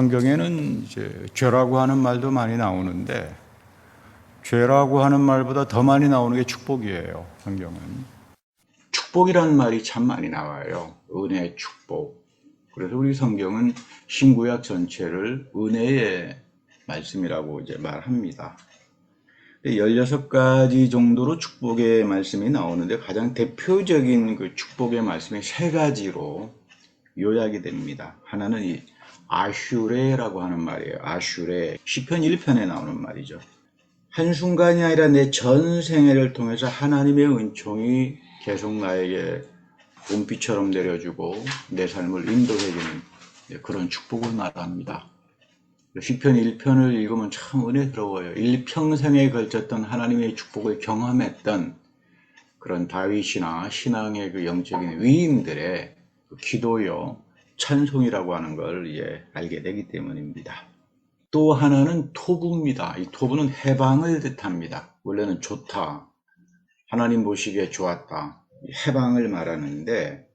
성경에는 이제 죄라고 하는 말도 많이 나오는데 죄라고 하는 말보다 더 많이 나오는 게 축복이에요. 성경은. 축복이라는 말이 참 많이 나와요. 은혜, 축복. 그래서 우리 성경은 신구약 전체를 은혜의 말씀이라고 이제 말합니다. 16가지 정도로 축복의 말씀이 나오는데 가장 대표적인 그 축복의 말씀이 세 가지로 요약이 됩니다. 하나는 이 아슈레라고 하는 말이에요. 아슈레. 시편 1편에 나오는 말이죠. 한순간이 아니라 내 전 생애를 통해서 하나님의 은총이 계속 나에게 봄비처럼 내려주고 내 삶을 인도해주는 그런 축복을 말합니다. 시편 1편을 읽으면 참 은혜스러워요. 일평생에 걸쳤던 하나님의 축복을 경험했던 그런 다윗이나 신앙의 그 영적인 위인들의 그 기도요, 찬송이라고 하는 걸 알게 되기 때문입니다. 또 하나는 토부입니다. 이 토부는 해방을 뜻합니다. 원래는 좋다, 하나님 보시기에 좋았다, 해방을 말하는데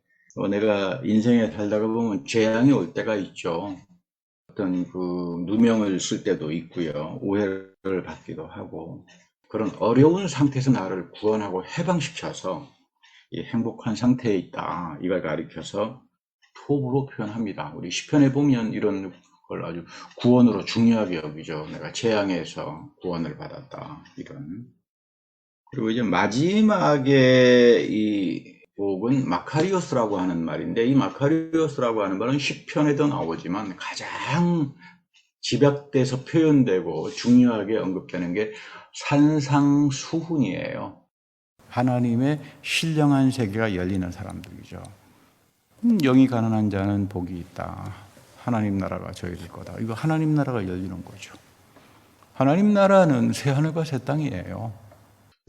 내가 인생에 살다가 보면 재앙이 올 때가 있죠. 어떤 그 누명을 쓸 때도 있고요. 오해를 받기도 하고 그런 어려운 상태에서 나를 구원하고 해방시켜서 이 행복한 상태에 있다. 이걸 가리켜서 토부로 표현합니다. 우리 시편에 보면 이런 걸 아주 구원으로 중요하게 여기죠. 내가 재앙에서 구원을 받았다. 이런. 그리고 이제 마지막에 이 복은 마카리오스라고 하는 말인데 이 마카리오스라고 하는 말은 시편에도 나오지만 가장 집약돼서 표현되고 중요하게 언급되는 게 산상수훈이에요. 하나님의 신령한 세계가 열리는 사람들이죠. 영이 가난한 자는 복이 있다. 하나님 나라가 저희들 거다. 이거 하나님 나라가 열리는 거죠. 하나님 나라는 새하늘과 새 땅이에요.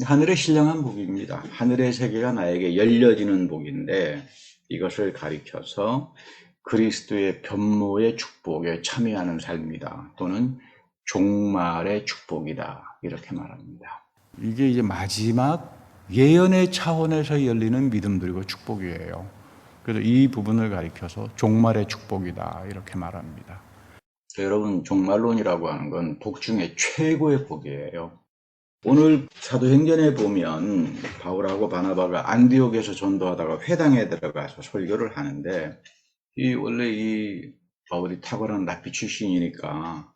하늘의 신령한 복입니다. 하늘의 세계가 나에게 열려지는 복인데 이것을 가리켜서 그리스도의 변모의 축복에 참여하는 삶이다. 또는 종말의 축복이다. 이렇게 말합니다. 이게 이제 마지막 예언의 차원에서 열리는 믿음들이고 축복이에요. 그래서 이 부분을 가리켜서 종말의 축복이다. 이렇게 말합니다. 여러분, 종말론이라고 하는 건 복 중에 최고의 복이에요. 오늘 사도행전에 보면 바울하고 바나바가 안디옥에서 전도하다가 회당에 들어가서 설교를 하는데 원래 이 바울이 탁월한 랍비 출신이니까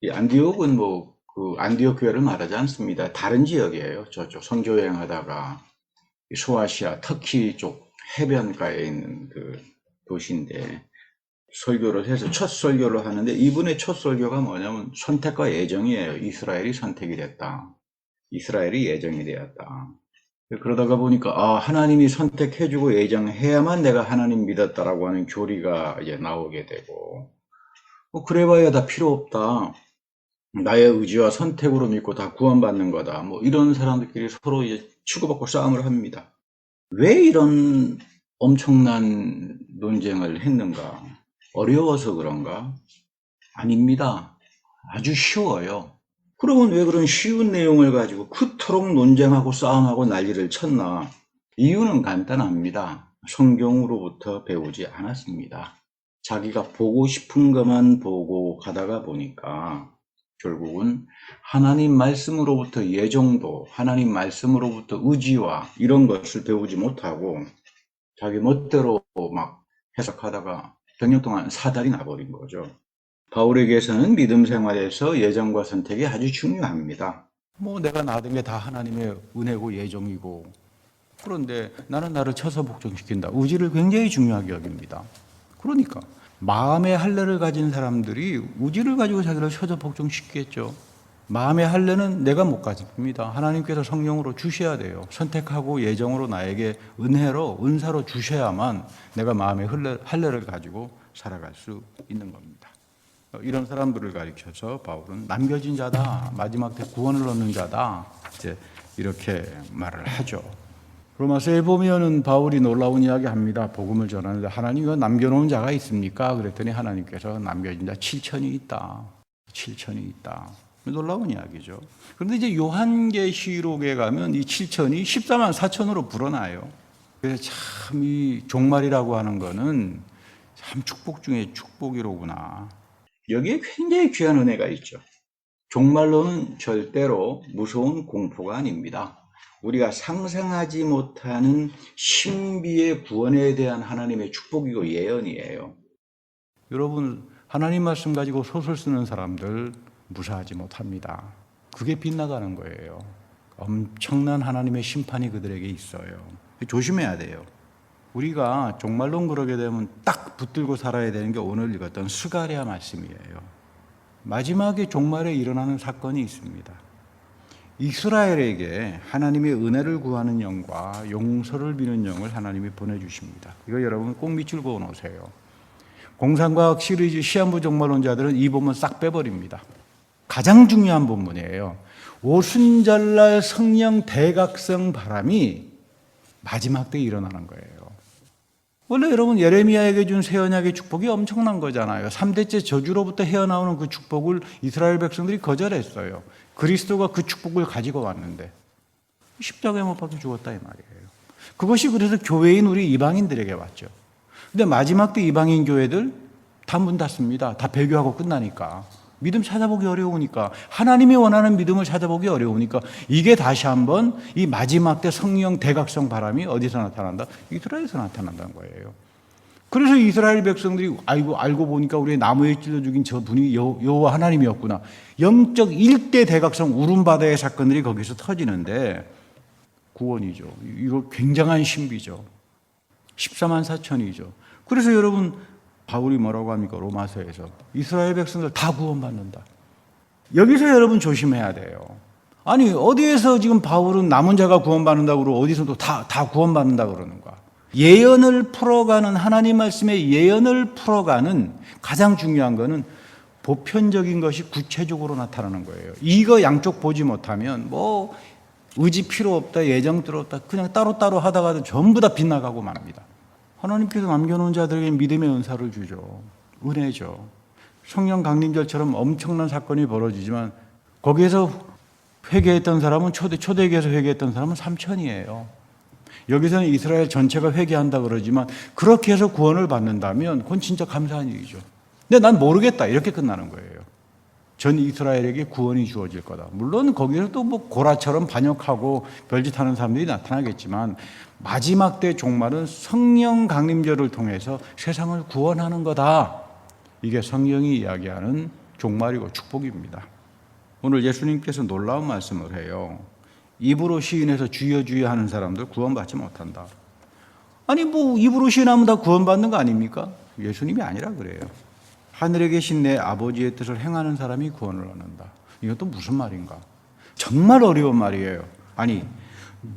이 안디옥은 뭐 그 안디옥 교회를 말하지 않습니다. 다른 지역이에요. 저쪽 선교 여행하다가 소아시아 터키 쪽 해변가에 있는 그 도시인데 설교를 해서 첫 설교를 하는데 이분의 첫 설교가 뭐냐면 선택과 예정이에요. 이스라엘이 선택이 됐다. 이스라엘이 예정이 되었다. 그러다가 보니까 하나님이 선택해주고 예정해야만 내가 하나님 믿었다라고 하는 교리가 이제 나오게 되고 그래봐야 다 필요 없다. 나의 의지와 선택으로 믿고 다 구원받는 거다. 뭐 이런 사람들끼리 서로 이제 치고받고 싸움을 합니다. 왜 이런 엄청난 논쟁을 했는가? 어려워서 그런가? 아닙니다. 아주 쉬워요. 그러면 왜 그런 쉬운 내용을 가지고 그토록 논쟁하고 싸움하고 난리를 쳤나? 이유는 간단합니다. 성경으로부터 배우지 않았습니다. 자기가 보고 싶은 것만 보고 가다가 보니까 결국은 하나님 말씀으로부터 예정도, 하나님 말씀으로부터 의지와 이런 것을 배우지 못하고 자기 멋대로 막 해석하다가 100년 동안 사달이 나버린 거죠. 바울에게서는 믿음 생활에서 예정과 선택이 아주 중요합니다. 내가 낳은 게 다 하나님의 은혜고 예정이고 그런데 나는 나를 쳐서 복종시킨다. 의지를 굉장히 중요하게 여깁니다. 그러니까 마음의 할례를 가진 사람들이 의지를 가지고 자기를 쳐서 복종시키겠죠. 마음의 할례는 내가 못 가집니다. 하나님께서 성령으로 주셔야 돼요. 선택하고 예정으로 나에게 은혜로 은사로 주셔야만 내가 마음의 할례를 가지고 살아갈 수 있는 겁니다. 이런 사람들을 가리켜서 바울은 남겨진 자다, 마지막 때 구원을 얻는 자다, 이제 이렇게 말을 하죠. 로마서에 보면은 바울이 놀라운 이야기 합니다. 복음을 전하는데 하나님이 남겨놓은 자가 있습니까? 그랬더니 하나님께서 남겨진 자 7천이 있다. 7천이 있다. 놀라운 이야기죠. 그런데 이제 요한계시록에 가면 이 7천이 14만 4천으로 불어나요. 그래서 참 이 종말이라고 하는 거는 참 축복 중에 축복이로구나. 여기에 굉장히 귀한 은혜가 있죠. 종말론은 절대로 무서운 공포가 아닙니다. 우리가 상상하지 못하는 신비의 구원에 대한 하나님의 축복이고 예언이에요. 여러분, 하나님 말씀 가지고 소설 쓰는 사람들 무사하지 못합니다. 그게 빗나가는 거예요. 엄청난 하나님의 심판이 그들에게 있어요. 조심해야 돼요. 우리가 종말론 그러게 되면 딱 붙들고 살아야 되는 게 오늘 읽었던 스가랴 말씀이에요. 마지막에 종말에 일어나는 사건이 있습니다. 이스라엘에게 하나님의 은혜를 구하는 영과 용서를 비는 영을 하나님이 보내주십니다. 이거 여러분 꼭 밑줄 그어 놓으세요. 공상과학 시리즈 시한부 종말론자들은 이 본문 싹 빼버립니다. 가장 중요한 본문이에요. 오순절날 성령 대각성 바람이 마지막 때 일어나는 거예요. 원래 여러분 예레미야에게 준 새 언약의 축복이 엄청난 거잖아요. 3대째 저주로부터 헤어나오는 그 축복을 이스라엘 백성들이 거절했어요. 그리스도가 그 축복을 가지고 왔는데 십자가에 못 박혀 죽었다 이 말이에요. 그것이 그래서 교회인 우리 이방인들에게 왔죠. 근데 마지막 때 이방인 교회들 다 문 닫습니다. 다 배교하고 끝나니까. 믿음 찾아보기 어려우니까, 하나님이 원하는 믿음을 찾아보기 어려우니까, 이게 다시 한번 이 마지막 때 성령 대각성 바람이 어디서 나타난다? 이스라엘에서 나타난다는 거예요. 그래서 이스라엘 백성들이 알고 보니까 우리 나무에 찔러 죽인 저 분이 여호와 하나님이었구나. 영적 1대 대각성 우름바다의 사건들이 거기서 터지는데 구원이죠. 이거 굉장한 신비죠. 14만 4천이죠. 그래서 여러분 바울이 뭐라고 합니까? 로마서에서 이스라엘 백성들 다 구원받는다. 여기서 여러분 조심해야 돼요. 아니 어디에서 지금 바울은 남은 자가 구원받는다고 그러고 어디서도 다 구원받는다고 그러는가? 예언을 풀어가는 하나님 말씀의 예언을 풀어가는 가장 중요한 거는 보편적인 것이 구체적으로 나타나는 거예요. 이거 양쪽 보지 못하면 뭐 의지 필요 없다, 예정 필요 없다, 그냥 따로따로 하다가도 전부 다 빗나가고 맙니다. 하나님께서 남겨놓은 자들에게 믿음의 은사를 주죠. 은혜죠. 성령 강림절처럼 엄청난 사건이 벌어지지만 거기에서 회개했던 사람은 초대교회에서 회개했던 사람은 3천이에요. 여기서는 이스라엘 전체가 회개한다 그러지만 그렇게 해서 구원을 받는다면 그건 진짜 감사한 일이죠. 근데 난 모르겠다 이렇게 끝나는 거예요. 전 이스라엘에게 구원이 주어질 거다. 물론 거기서 또 뭐 고라처럼 반역하고 별짓하는 사람들이 나타나겠지만 마지막 때 종말은 성령 강림절을 통해서 세상을 구원하는 거다. 이게 성경이 이야기하는 종말이고 축복입니다. 오늘 예수님께서 놀라운 말씀을 해요. 입으로 시인해서 주여 주여 하는 사람들 구원받지 못한다. 아니 뭐 입으로 시인하면 다 구원받는 거 아닙니까? 예수님이 아니라 그래요. 하늘에 계신 내 아버지의 뜻을 행하는 사람이 구원을 얻는다. 이것도 무슨 말인가? 정말 어려운 말이에요. 아니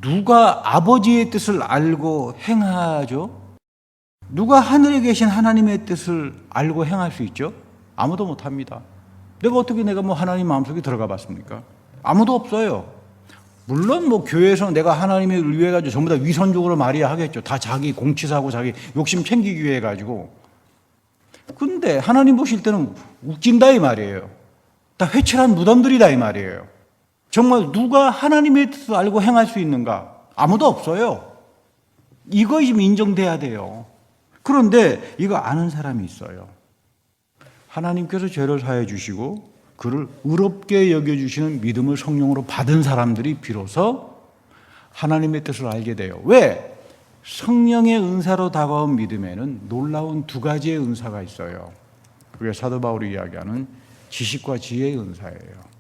누가 아버지의 뜻을 알고 행하죠? 누가 하늘에 계신 하나님의 뜻을 알고 행할 수 있죠? 아무도 못합니다. 내가 뭐 하나님 마음속에 들어가 봤습니까? 아무도 없어요. 물론 뭐 교회에서 내가 하나님을 위해 가지고 전부 다 위선적으로 말이야 하겠죠. 다 자기 공치사고 자기 욕심 챙기기 위해 가지고. 근데 하나님 보실 때는 웃긴다 이 말이에요. 다 회칠한 무덤들이다 이 말이에요. 정말 누가 하나님의 뜻을 알고 행할 수 있는가? 아무도 없어요. 이거 지금 인정돼야 돼요. 그런데 이거 아는 사람이 있어요. 하나님께서 죄를 사해 주시고 그를 의롭게 여겨주시는 믿음을 성령으로 받은 사람들이 비로소 하나님의 뜻을 알게 돼요. 왜? 성령의 은사로 다가온 믿음에는 놀라운 두 가지의 은사가 있어요. 그게 사도 바울이 이야기하는 지식과 지혜의 은사예요.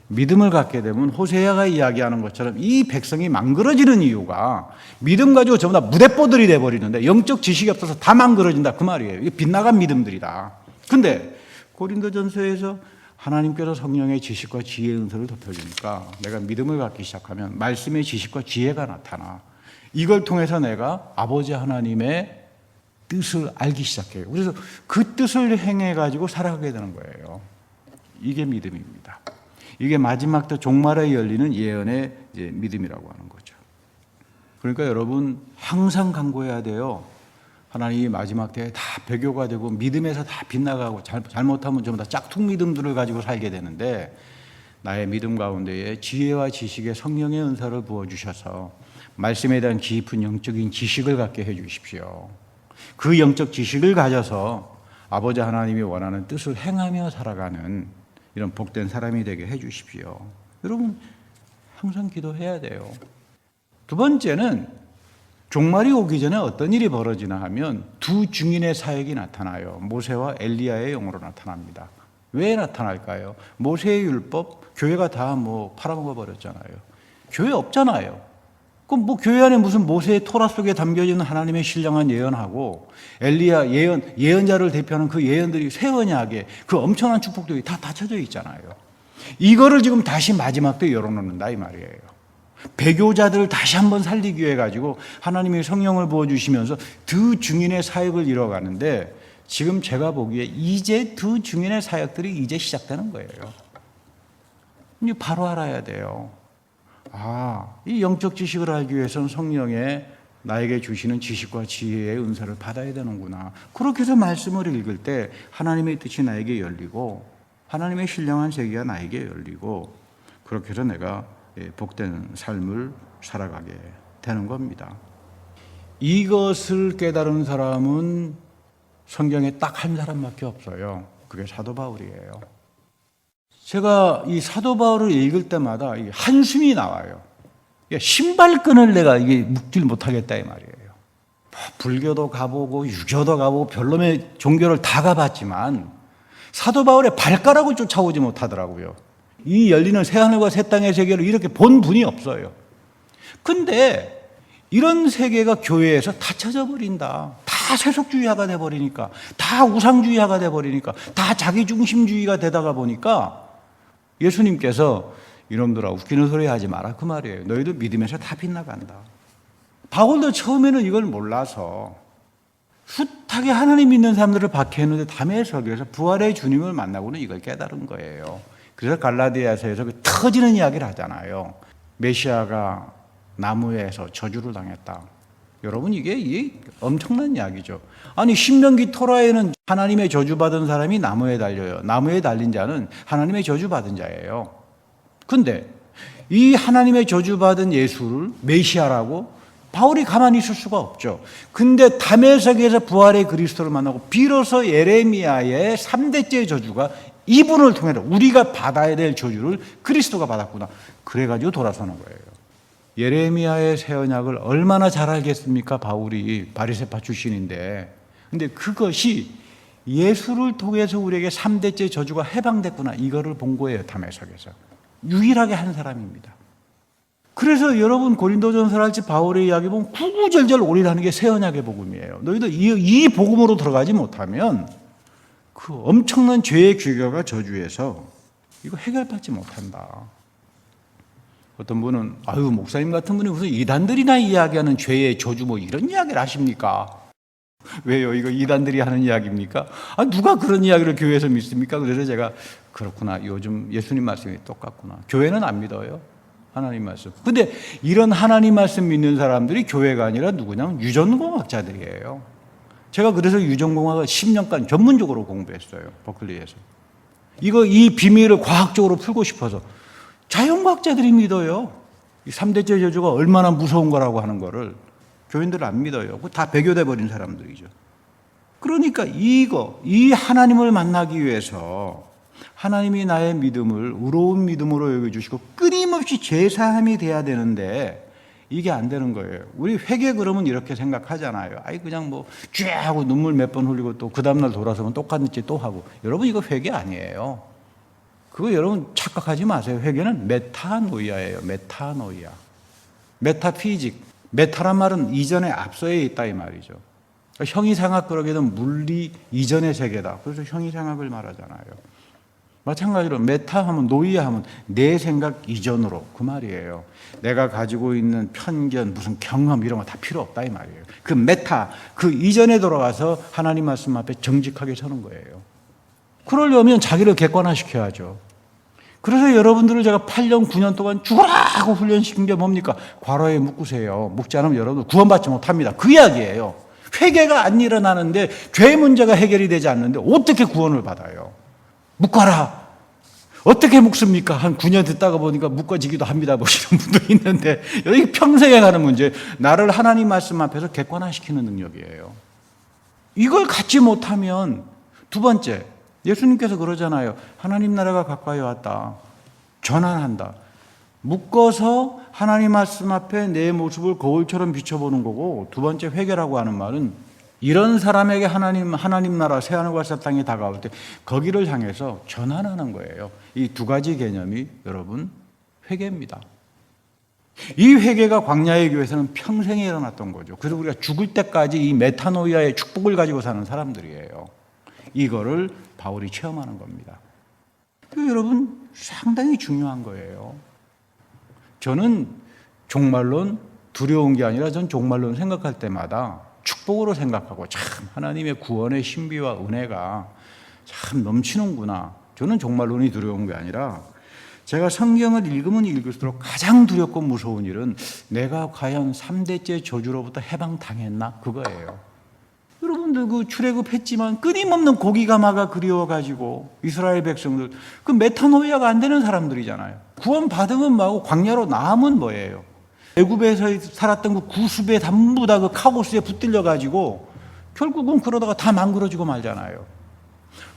믿음을 갖게 되면 호세아가 이야기하는 것처럼 이 백성이 망그러지는 이유가 믿음 가지고 전부 다 무대뽀들이 돼버리는데 영적 지식이 없어서 다 망그러진다 그 말이에요. 이게 빗나간 믿음들이다. 근데 고린도전서에서 하나님께서 성령의 지식과 지혜의 은사를 덮여주니까 내가 믿음을 갖기 시작하면 말씀의 지식과 지혜가 나타나. 이걸 통해서 내가 아버지 하나님의 뜻을 알기 시작해요. 그래서 그 뜻을 행해가지고 살아가게 되는 거예요. 이게 믿음입니다. 이게 마지막 때 종말에 열리는 예언의 믿음이라고 하는 거죠. 그러니까 여러분 항상 간구해야 돼요. 하나님이 마지막 때에 다 배교가 되고 믿음에서 다 빗나가고 잘못하면 전부 다 짝퉁 믿음들을 가지고 살게 되는데 나의 믿음 가운데에 지혜와 지식의 성령의 은사를 부어주셔서 말씀에 대한 깊은 영적인 지식을 갖게 해 주십시오. 그 영적 지식을 가져서 아버지 하나님이 원하는 뜻을 행하며 살아가는 이런 복된 사람이 되게 해 주십시오. 여러분 항상 기도해야 돼요. 두 번째는 종말이 오기 전에 어떤 일이 벌어지나 하면 두 증인의 사역이 나타나요. 모세와 엘리야의 영으로 나타납니다. 왜 나타날까요? 모세의 율법 교회가 다 팔아먹어 버렸잖아요. 교회 없잖아요. 그럼 교회 안에 무슨 모세의 토라 속에 담겨진 하나님의 신령한 예언하고 엘리야 예언자를 대표하는 그 예언들이 새 언약에 그 엄청난 축복들이 다 닫혀져 있잖아요. 이거를 지금 다시 마지막 때 열어놓는다 이 말이에요. 배교자들을 다시 한번 살리기 위해 가지고 하나님의 성령을 부어주시면서 두 증인의 사역을 이뤄가는데 지금 제가 보기에 이제 두 증인의 사역들이 이제 시작되는 거예요. 이제 바로 알아야 돼요. 이 영적 지식을 알기 위해서는 성령의 나에게 주시는 지식과 지혜의 은사를 받아야 되는구나. 그렇게 해서 말씀을 읽을 때 하나님의 뜻이 나에게 열리고 하나님의 신령한 세계가 나에게 열리고 그렇게 해서 내가 복된 삶을 살아가게 되는 겁니다. 이것을 깨달은 사람은 성경에 딱 한 사람밖에 없어요. 그게 사도 바울이에요. 제가 이 사도 바울을 읽을 때마다 한숨이 나와요. 신발끈을 내가 묶질 못하겠다 이 말이에요. 불교도 가보고 유교도 가보고 별놈의 종교를 다 가봤지만 사도 바울의 발가락을 쫓아오지 못하더라고요. 이 열리는 새하늘과 새 땅의 세계를 이렇게 본 분이 없어요. 근데 이런 세계가 교회에서 닫혀져 버린다. 다 세속주의화가 돼버리니까, 다 우상주의화가 돼버리니까, 다 자기중심주의가 되다가 보니까 예수님께서 이놈들아 웃기는 소리 하지 마라 그 말이에요. 너희도 믿음에서 다 빗나간다. 바울도 처음에는 이걸 몰라서 숱하게 하나님 믿는 사람들을 박해했는데 담의 설교에서 부활의 주님을 만나고는 이걸 깨달은 거예요. 그래서 갈라디아서에서 그 터지는 이야기를 하잖아요. 메시아가 나무에서 저주를 당했다. 여러분 이게 엄청난 이야기죠. 아니 신명기 토라에는 하나님의 저주받은 사람이 나무에 달려요. 나무에 달린 자는 하나님의 저주받은 자예요. 근데 이 하나님의 저주받은 예수를 메시아라고 바울이 가만히 있을 수가 없죠. 근데 담에색에서 부활의 그리스도를 만나고 비로소 예레미야의 3대째 저주가 이분을 통해서 우리가 받아야 될 저주를 그리스도가 받았구나. 그래가지고 돌아서는 거예요. 예레미야의 새 언약을 얼마나 잘 알겠습니까? 바울이 바리새파 출신인데. 근데 그것이 예수를 통해서 우리에게 3대째 저주가 해방됐구나. 이거를 본 거예요. 담에색에서. 유일하게 한 사람입니다. 그래서 여러분 고린도전서를 할지 바울의 이야기 보면 구구절절 오리라는 게 새 언약의 복음이에요. 너희도 이 복음으로 들어가지 못하면 그 엄청난 죄의 귀결과 저주에서 이거 해결받지 못한다. 어떤 분은 목사님 같은 분이 무슨 이단들이나 이야기하는 죄의 저주 이런 이야기를 하십니까? 왜요? 이거 이단들이 하는 이야기입니까? 누가 그런 이야기를 교회에서 믿습니까? 그래서 제가 그렇구나. 요즘 예수님 말씀이 똑같구나. 교회는 안 믿어요. 하나님 말씀. 근데 이런 하나님 말씀 믿는 사람들이 교회가 아니라 누구냐? 유전공학자들이에요. 제가 그래서 유전공학을 10년간 전문적으로 공부했어요. 버클리에서. 이 비밀을 과학적으로 풀고 싶어서 자연과학자들이 믿어요. 이 3대째 저주가 얼마나 무서운 거라고 하는 거를 교인들은 안 믿어요. 다 배교돼 버린 사람들이죠. 그러니까 이 하나님을 만나기 위해서 하나님이 나의 믿음을 의로운 믿음으로 여겨주시고 끊임없이 제사함이 돼야 되는데 이게 안 되는 거예요. 우리 회개 그러면 이렇게 생각하잖아요. 그냥 쥐하고 눈물 몇 번 흘리고 또 그 다음날 돌아서면 똑같은 짓 또 하고. 여러분 이거 회개 아니에요. 그거 여러분 착각하지 마세요. 회개는 메타노이아예요. 메타노이아. 메타피직. 메타란 말은 이전에 앞서에 있다 이 말이죠. 형이상학 그러기에는 물리 이전의 세계다. 그래서 형이상학을 말하잖아요. 마찬가지로 메타하면 노이아하면 내 생각 이전으로 그 말이에요. 내가 가지고 있는 편견 무슨 경험 이런 거 다 필요 없다 이 말이에요. 그 메타 그 이전에 돌아가서 하나님 말씀 앞에 정직하게 서는 거예요. 그러려면 자기를 객관화시켜야죠. 그래서 여러분들을 제가 8년 9년 동안 죽어라 하고 훈련시킨 게 뭡니까? 과로에 묶으세요. 묶지 않으면 여러분 구원받지 못합니다. 그 이야기예요. 회개가 안 일어나는데 죄 문제가 해결이 되지 않는데 어떻게 구원을 받아요? 묶어라. 어떻게 묶습니까? 한 9년 듣다가 보니까 묶어지기도 합니다. 보시는 분도 있는데 여기 평생에 가는 문제. 나를 하나님 말씀 앞에서 객관화시키는 능력이에요. 이걸 갖지 못하면 두 번째, 예수님께서 그러잖아요. 하나님 나라가 가까이 왔다. 전환한다. 묶어서 하나님 말씀 앞에 내 모습을 거울처럼 비춰보는 거고, 두 번째 회개라고 하는 말은 이런 사람에게 하나님 나라 새하늘과 새 땅이 다가올 때 거기를 향해서 전환하는 거예요. 이 두 가지 개념이 여러분 회개입니다. 이 회개가 광야의 교회에서는 평생에 일어났던 거죠. 그래서 우리가 죽을 때까지 이 메타노이아의 축복을 가지고 사는 사람들이에요. 이거를 바울이 체험하는 겁니다. 여러분 상당히 중요한 거예요. 저는 종말론 두려운 게 아니라 전 종말론 생각할 때마다 축복으로 생각하고 참 하나님의 구원의 신비와 은혜가 참 넘치는구나. 저는 종말론이 두려운 게 아니라 제가 성경을 읽으면 읽을수록 가장 두렵고 무서운 일은 내가 과연 3대째 저주로부터 해방당했나? 그거예요. 여러분들 그 출애굽했지만 끊임없는 고기가마가 그리워가지고 이스라엘 백성들 그 메타노이아가 안 되는 사람들이잖아요. 구원 받으면 뭐하고 광야로 나오면 뭐예요? 애굽에서 살았던 그 구습에 전부 다 그 카오스에 붙들려가지고 결국은 그러다가 다 망그러지고 말잖아요.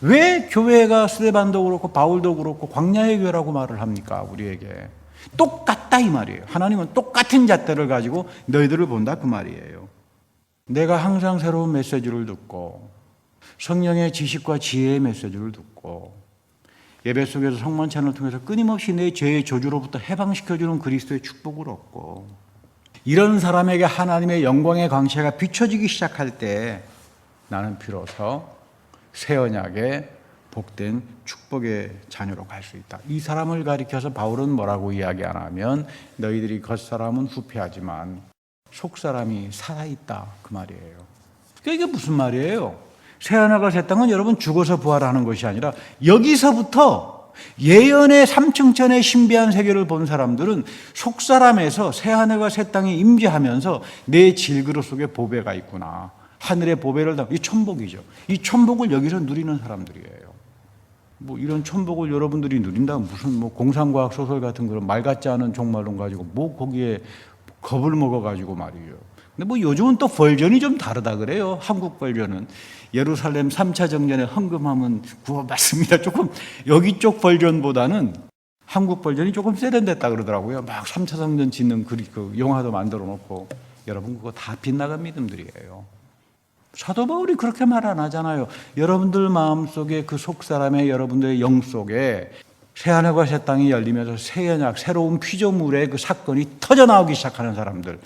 왜 교회가 스데반도 그렇고 바울도 그렇고 광야의 교회라고 말을 합니까? 우리에게 똑같다 이 말이에요. 하나님은 똑같은 잣대를 가지고 너희들을 본다 그 말이에요. 내가 항상 새로운 메시지를 듣고 성령의 지식과 지혜의 메시지를 듣고 예배 속에서 성만찬을 통해서 끊임없이 내 죄의 저주로부터 해방시켜주는 그리스도의 축복을 얻고 이런 사람에게 하나님의 영광의 광채가 비춰지기 시작할 때 나는 비로소 새 언약의 복된 축복의 자녀로 갈 수 있다. 이 사람을 가리켜서 바울은 뭐라고 이야기 안 하면 너희들이 겉사람은 후패하지만 속사람이 살아있다 그 말이에요. 그러니까 이게 무슨 말이에요? 새하늘과 새 땅은 여러분 죽어서 부활하는 것이 아니라 여기서부터 예언의 삼층천의 신비한 세계를 본 사람들은 속사람에서 새하늘과 새 땅이 임재하면서 내 질그릇 속에 보배가 있구나. 하늘의 보배를 이 천복이죠. 이 천복을 여기서 누리는 사람들이에요. 뭐 이런 천복을 여러분들이 누린다면 무슨 뭐 공상과학 소설 같은 그런 말 같지 않은 종말론 가지고 뭐 거기에 겁을 먹어가지고 말이에요. 근데 뭐 요즘은 또 버전이 좀 다르다 그래요. 한국 버전은 예루살렘 3차 정전에 헌금하면 구원받습니다. 조금 여기 쪽 버전보다는 한국 버전이 조금 세련됐다 그러더라고요. 막 3차 정전 짓는 그 영화도 만들어 놓고 여러분 그거 다 빗나간 믿음들이에요. 사도 바울이 그렇게 말 안 하잖아요. 여러분들 마음속에 그 속사람의 여러분들의 영 속에 새하늘과 새 땅이 열리면서 새 언약, 새로운 피조물의 그 사건이 터져나오기 시작하는 사람들,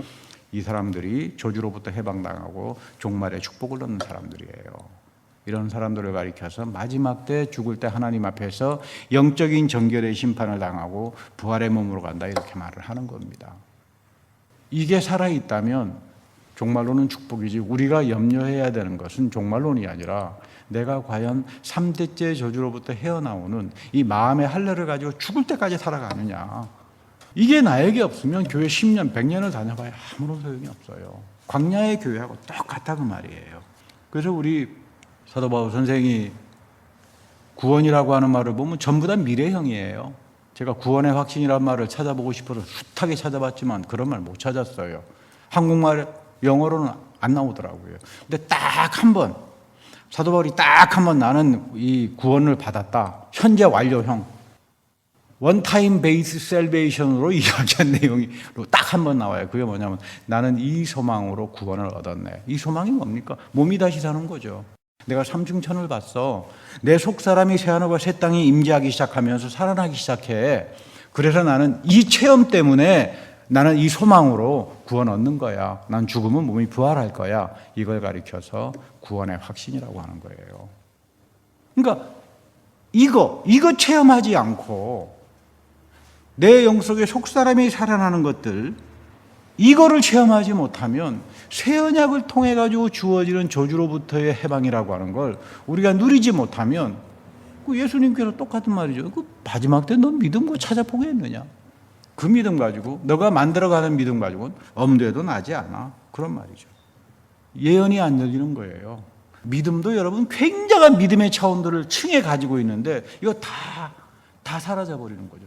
이 사람들이 저주로부터 해방당하고 종말의 축복을 얻는 사람들이에요. 이런 사람들을 가리켜서 마지막 때 죽을 때 하나님 앞에서 영적인 정결의 심판을 당하고 부활의 몸으로 간다 이렇게 말을 하는 겁니다. 이게 살아있다면 종말론은 축복이지 우리가 염려해야 되는 것은 종말론이 아니라 내가 과연 3대째 저주로부터 헤어나오는 이 마음의 할례를 가지고 죽을 때까지 살아가느냐. 이게 나에게 없으면 교회 10년, 100년을 다녀봐야 아무런 소용이 없어요. 광야의 교회하고 똑같다 그 말이에요. 그래서 우리 사도 바울 선생이 구원이라고 하는 말을 보면 전부 다 미래형이에요. 제가 구원의 확신이라는 말을 찾아보고 싶어서 숱하게 찾아봤지만 그런 말 못 찾았어요. 한국말, 영어로는 안 나오더라고요. 근데 딱 한 번, 사도 바울이 딱 한 번 나는 이 구원을 받았다. 현재 완료형. 원타임 베이스 셀베이션으로 이야기한 내용으로 딱 한 번 나와요. 그게 뭐냐면 나는 이 소망으로 구원을 얻었네. 이 소망이 뭡니까? 몸이 다시 사는 거죠. 내가 삼층천을 봤어. 내 속사람이 새하늘과 새 땅이 임재하기 시작하면서 살아나기 시작해. 그래서 나는 이 체험 때문에 나는 이 소망으로 구원 얻는 거야. 난 죽으면 몸이 부활할 거야. 이걸 가리켜서 구원의 확신이라고 하는 거예요. 그러니까 이거 체험하지 않고 내 영 속에 속사람이 살아나는 것들 이거를 체험하지 못하면 새 언약을 통해 가지고 주어지는 저주로부터의 해방이라고 하는 걸 우리가 누리지 못하면 그 예수님께서 똑같은 말이죠. 그 마지막 때 너 믿음 거 찾아보겠느냐? 그 믿음 가지고 너가 만들어가는 믿음 가지고는 엄두에도 나지 않아. 그런 말이죠. 예언이 안 열리는 거예요. 믿음도 여러분 굉장한 믿음의 차원들을 층에 가지고 있는데 이거 다 사라져 버리는 거죠.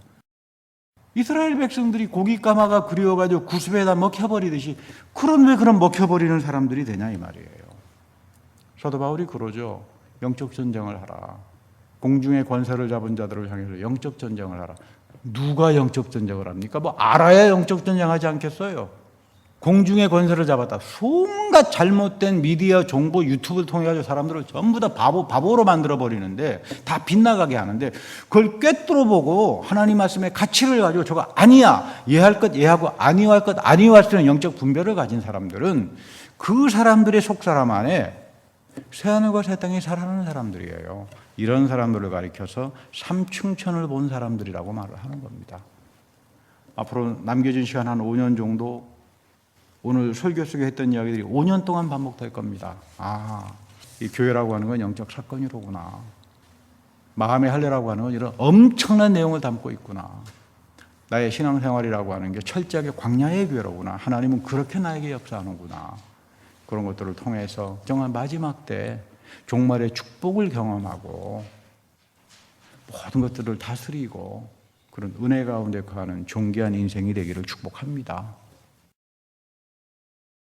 이스라엘 백성들이 고깃가마가 그리워가지고 구습에다 먹혀버리듯이 그런 왜 그런 먹혀버리는 사람들이 되냐 이 말이에요. 사도 바울이 그러죠. 영적 전쟁을 하라. 공중의 권세를 잡은 자들을 향해서 영적 전쟁을 하라. 누가 영적 전쟁을 합니까? 뭐 알아야 영적 전쟁하지 않겠어요? 공중의 권세를 잡았다. 순간 잘못된 미디어 정보 유튜브를 통해 가지고 사람들을 전부 다 바보로 만들어 버리는데, 다 빗나가게 하는데, 그걸 꿰뚫어 보고 하나님 말씀의 가치를 가지고 저거 아니야, 이해할 것 이해하고 아니할 것 아니할 수 있는 영적 분별을 가진 사람들은 그 사람들의 속사람 안에 새하늘과 새 땅이 살아나는 사람들이에요. 이런 사람들을 가리켜서 삼층천을 본 사람들이라고 말을 하는 겁니다. 앞으로 남겨진 시간 한 5년 정도, 오늘 설교 속에 했던 이야기들이 5년 동안 반복될 겁니다. 아, 이 교회라고 하는 건 영적 사건이로구나. 마감의 할례라고 하는 건 이런 엄청난 내용을 담고 있구나. 나의 신앙생활이라고 하는 게 철저하게 광야의 교회로구나. 하나님은 그렇게 나에게 역사하는구나. 그런 것들을 통해서 정말 마지막 때 종말의 축복을 경험하고 모든 것들을 다스리고 그런 은혜 가운데 거하는 존귀한 인생이 되기를 축복합니다.